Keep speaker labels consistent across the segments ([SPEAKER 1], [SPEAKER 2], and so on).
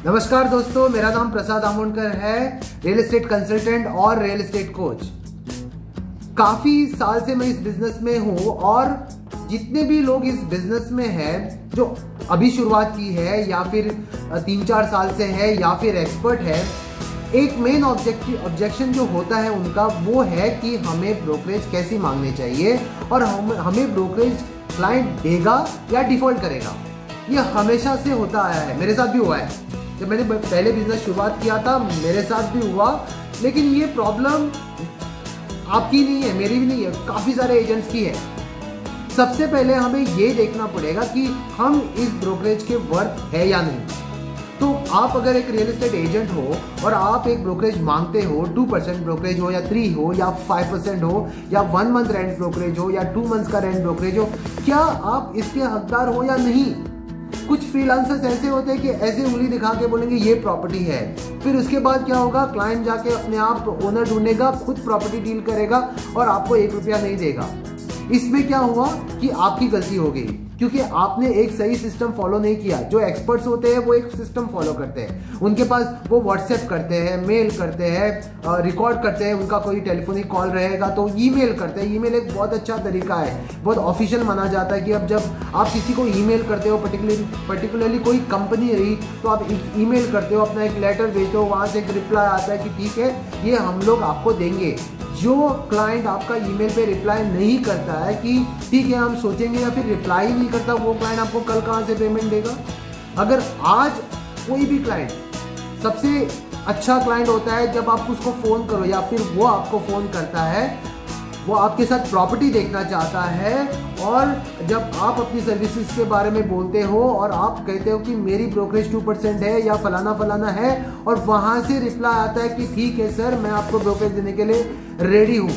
[SPEAKER 1] नमस्कार दोस्तों, मेरा नाम प्रसाद आमोणकर है, रियल एस्टेट कंसल्टेंट और रियल एस्टेट कोच। काफी साल से मैं इस बिजनेस में हूं और जितने भी लोग इस बिजनेस में हैं, जो अभी शुरुआत की है या फिर 3-4 साल से है या फिर एक्सपर्ट है, एक मेन ऑब्जेक्शन जो होता है उनका वो है कि हमें ब्रोकरेज कैसी मांगनी चाहिए और हमें ब्रोकरेज क्लाइंट देगा या डिफॉल्ट करेगा। ये हमेशा से होता आया है, मेरे साथ भी हुआ है। जब मैंने पहले बिजनेस शुरुआत किया था मेरे साथ भी हुआ, लेकिन ये प्रॉब्लम आपकी नहीं है, मेरी भी नहीं है, काफ़ी सारे एजेंट्स की है। सबसे पहले हमें ये देखना पड़ेगा कि हम इस ब्रोकरेज के वर्थ है या नहीं। तो आप अगर एक रियल एस्टेट एजेंट हो और आप एक ब्रोकरेज मांगते हो, 2% ब्रोकरेज हो या 3 हो या 5% हो या 1 मंथ रेंट ब्रोकरेज हो या 2 मंथ्स का रेंट ब्रोकरेज हो, क्या आप इसके हकदार हो या नहीं। कुछ फ्रीलांसर्स ऐसे होते हैं कि ऐसे उंगली दिखा के बोलेंगे ये प्रॉपर्टी है, फिर उसके बाद क्या होगा, क्लाइंट जाके अपने आप ओनर ढूंढेगा, खुद प्रॉपर्टी डील करेगा और आपको 1 रुपया नहीं देगा। इसमें क्या हुआ कि आपकी गलती हो गई, क्योंकि आपने एक सही सिस्टम फॉलो नहीं किया। जो एक्सपर्ट्स होते हैं वो एक सिस्टम फॉलो करते हैं, उनके पास वो व्हाट्सएप करते हैं, मेल करते हैं, रिकॉर्ड करते हैं, उनका कोई टेलीफोनिक कॉल रहेगा तो ईमेल करते हैं। ईमेल एक बहुत अच्छा तरीका है, बहुत ऑफिशियल माना जाता है कि अब जब आप किसी को ईमेल करते हो, पर्टिकुलरली कोई कंपनी रही तो आप ईमेल करते हो, अपना एक लेटर भेजते हो, वहाँ से एक रिप्लाई आता है कि ठीक है ये हम लोग आपको देंगे। जो क्लाइंट आपका ईमेल पे रिप्लाई नहीं करता है कि ठीक है हम सोचेंगे, या फिर रिप्लाई नहीं करता, वो क्लाइंट आपको कल कहाँ से पेमेंट देगा। अगर आज कोई भी क्लाइंट, सबसे अच्छा क्लाइंट होता है जब आप उसको फ़ोन करो या फिर वो आपको फ़ोन करता है, वो आपके साथ प्रॉपर्टी देखना चाहता है और जब आप अपनी सर्विसेज के बारे में बोलते हो और आप कहते हो कि मेरी ब्रोकरेज 2% है या फलाना फलाना है, और वहाँ से रिप्लाई आता है कि ठीक है सर मैं आपको ब्रोकरेज देने के लिए रेडी हूँ,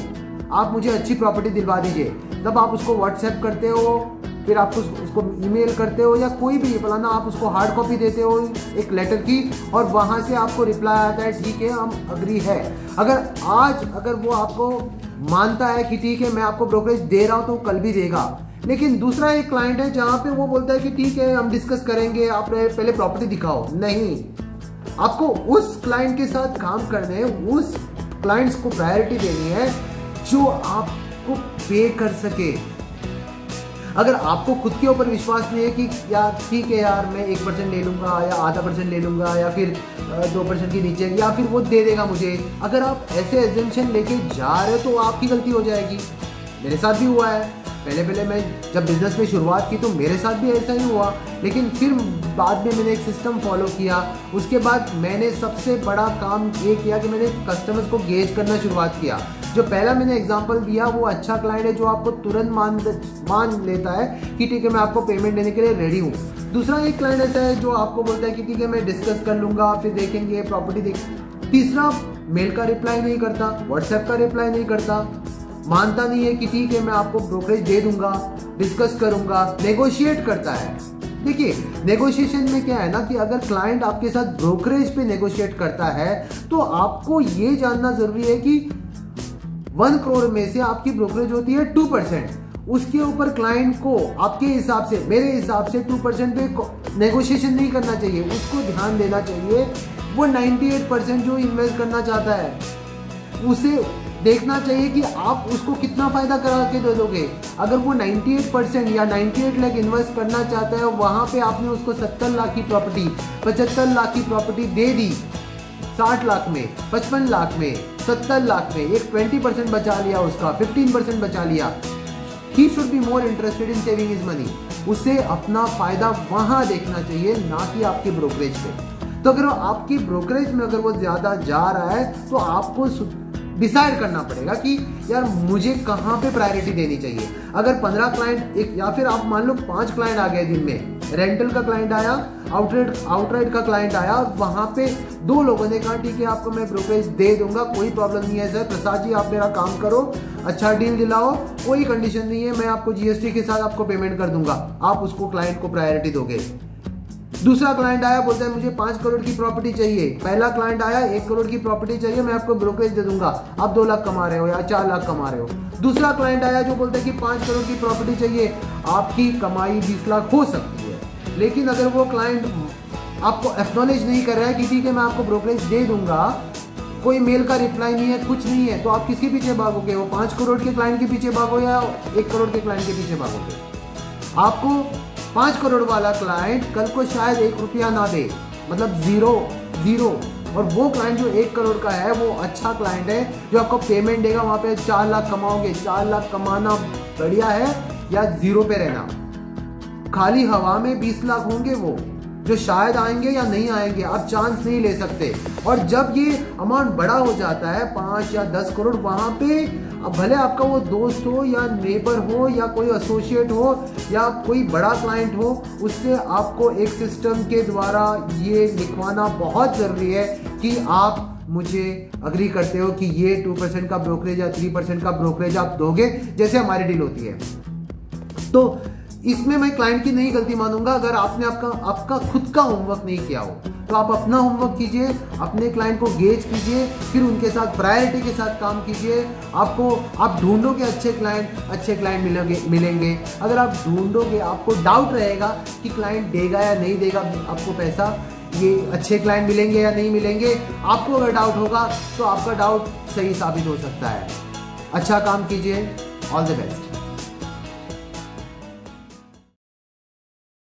[SPEAKER 1] आप मुझे अच्छी प्रॉपर्टी दिलवा दीजिए। तब आप उसको व्हाट्सएप करते हो, फिर आप उसको ईमेल करते हो या कोई भी फलाना, आप उसको हार्ड कॉपी देते हो एक लेटर की, और वहाँ से आपको रिप्लाई आता है ठीक है हम अग्री है। अगर वो आपको मानता है कि ठीक है मैं आपको ब्रोकरेज दे रहा हूँ तो कल भी देगा। लेकिन दूसरा एक क्लाइंट है जहाँ पे वो बोलता है कि ठीक है हम डिस्कस करेंगे, आप पहले प्रॉपर्टी दिखाओ। नहीं, आपको उस क्लाइंट के साथ काम करने, उस क्लाइंट्स को प्रायोरिटी देनी है जो आपको पे कर सके। अगर आपको खुद के ऊपर विश्वास नहीं है कि यार ठीक है यार मैं 1% ले लूँगा या आधा % ले लूँगा या फिर 2% के नीचे, या फिर वो दे देगा मुझे, अगर आप ऐसे एजम्पशन लेके जा रहे हो तो आपकी गलती हो जाएगी। मेरे साथ भी हुआ है, पहले मैं जब बिज़नेस में शुरुआत की तो मेरे साथ भी ऐसा ही हुआ, लेकिन फिर बाद में मैंने एक सिस्टम फॉलो किया। उसके बाद मैंने सबसे बड़ा काम ये किया कि मैंने कस्टमर्स को गेज करना शुरुआत किया। जो पहला मैंने एग्जांपल दिया वो अच्छा क्लाइंट है जो आपको तुरंत मान लेता है कि ठीक है मैं आपको पेमेंट देने के लिए रेडी हूँ। दूसरा एक क्लाइंट ऐसा है जो आपको बोलता है कि ठीक है मैं डिस्कस कर लूँगा, फिर देखेंगे प्रॉपर्टी देख। तीसरा मेल का रिप्लाई नहीं करता, व्हाट्सएप का रिप्लाई नहीं करता, मानता नहीं है कि ठीक है मैं आपको ब्रोकरेज दे दूंगा, डिस्कस करूंगा, नेगोशिएट करता है। देखिए नेगोशिएशन में क्या है ना कि अगर क्लाइंट आपके साथ ब्रोकरेज पे नेगोशिएट करता है तो आपको ये जानना जरूरी है कि 1 करोड़ में से आपकी ब्रोकरेज होती है 2%। उसके ऊपर क्लाइंट को आपके हिसाब से, मेरे हिसाब से 2% पे नेगोशिएशन नहीं करना चाहिए, उसको ध्यान देना चाहिए। वो 98% जो इन्वेस्ट करना चाहता है उसे देखना चाहिए कि आप उसको कितना फायदा करा के दे दोगे। अगर वो 98% या 98 लाख इन्वेस्ट करना चाहता है, वहाँ पे आपने उसको 70 लाख की प्रॉपर्टी, 75 लाख की प्रॉपर्टी दे दी, 60 लाख में, 55 लाख में, 70 लाख में, एक 20% बचा लिया, उसका 15% बचा लिया। He should be more interested in saving his money. उसे अपना फायदा वहाँ देखना चाहिए, ना कि आपके ब्रोकरेज पे। तो अगर आपकी ब्रोकरेज में अगर वो ज़्यादा जा रहा है तो आपको डिसाइड करना पड़ेगा कि यार मुझे कहाँ पे प्रायोरिटी देनी चाहिए। अगर 15 क्लाइंट एक, या फिर आप मान लो 5 क्लाइंट आ गए दिन में, रेंटल का क्लाइंट आया, आउटराइट का क्लाइंट आया, वहाँ पे 2 लोगों ने कहा ठीक है आपको मैं ब्रोकरेज दे दूंगा, कोई प्रॉब्लम नहीं है सर, प्रसाद जी आप मेरा काम करो, अच्छा डील दिलाओ, कोई कंडीशन नहीं है, मैं आपको GST के साथ आपको पेमेंट कर दूंगा। आप उसको क्लाइंट को प्रायोरिटी दोगे। दूसरा क्लाइंट आया, बोलता है मुझे 5 करोड़ की प्रॉपर्टी चाहिए। पहला क्लाइंट आया 1 करोड़ की प्रॉपर्टी चाहिए, मैं आपको ब्रोकरेज दे दूंगा, आप 2 लाख कमा रहे हो या 4 लाख कमा रहे हो। दूसरा क्लाइंट आया जो बोलता है कि 5 करोड़ की प्रॉपर्टी चाहिए, आपकी कमाई 20 लाख हो सकती है। लेकिन अगर वो क्लाइंट आपको एक्नॉलेज नहीं कर रहा है कि ठीक है मैं आपको ब्रोकरेज दे दूंगा, कोई मेल का रिप्लाई नहीं है, कुछ नहीं है, तो आप किसके पीछे भागोगे? वो 5 करोड़ के क्लाइंट के पीछे भागो या 1 करोड़ के क्लाइंट के पीछे भागोगे? आपको 5 करोड़ वाला क्लाइंट कल को शायद 1 रुपया ना दे, मतलब जीरो, और वो क्लाइंट जो 1 करोड़ का है वो अच्छा क्लाइंट है जो आपको पेमेंट देगा, वहाँ पे 4 लाख कमाओगे। 4 लाख कमाना बढ़िया है या जीरो पे रहना? खाली हवा में 20 लाख होंगे वो जो शायद आएंगे या नहीं आएंगे, आप चांस नहीं ले सकते। और जब ये अमाउंट बड़ा हो जाता है 5 या 10 करोड़, वहाँ पे अब भले आपका वो दोस्त हो या नेबर हो या कोई एसोसिएट हो या कोई बड़ा क्लाइंट हो, उससे आपको एक सिस्टम के द्वारा ये लिखवाना बहुत ज़रूरी है कि आप मुझे अग्री करते हो कि ये 2% का ब्रोकरेज या 3% का ब्रोकरेज आप दोगे, जैसे हमारी डील होती है। तो इसमें मैं क्लाइंट की नहीं गलती मानूंगा अगर आपने आपका खुद का होमवर्क नहीं किया हो। तो आप अपना होमवर्क कीजिए, अपने क्लाइंट को गेज कीजिए, फिर उनके साथ प्रायोरिटी के साथ काम कीजिए। आप ढूंढोगे अच्छे क्लाइंट मिलेंगे। अगर आप ढूंढोगे, आपको डाउट रहेगा कि क्लाइंट देगा या नहीं देगा आपको पैसा, ये अच्छे क्लाइंट मिलेंगे या नहीं मिलेंगे, आपको अगर डाउट होगा तो आपका डाउट सही साबित हो सकता है। अच्छा काम कीजिए। All the best.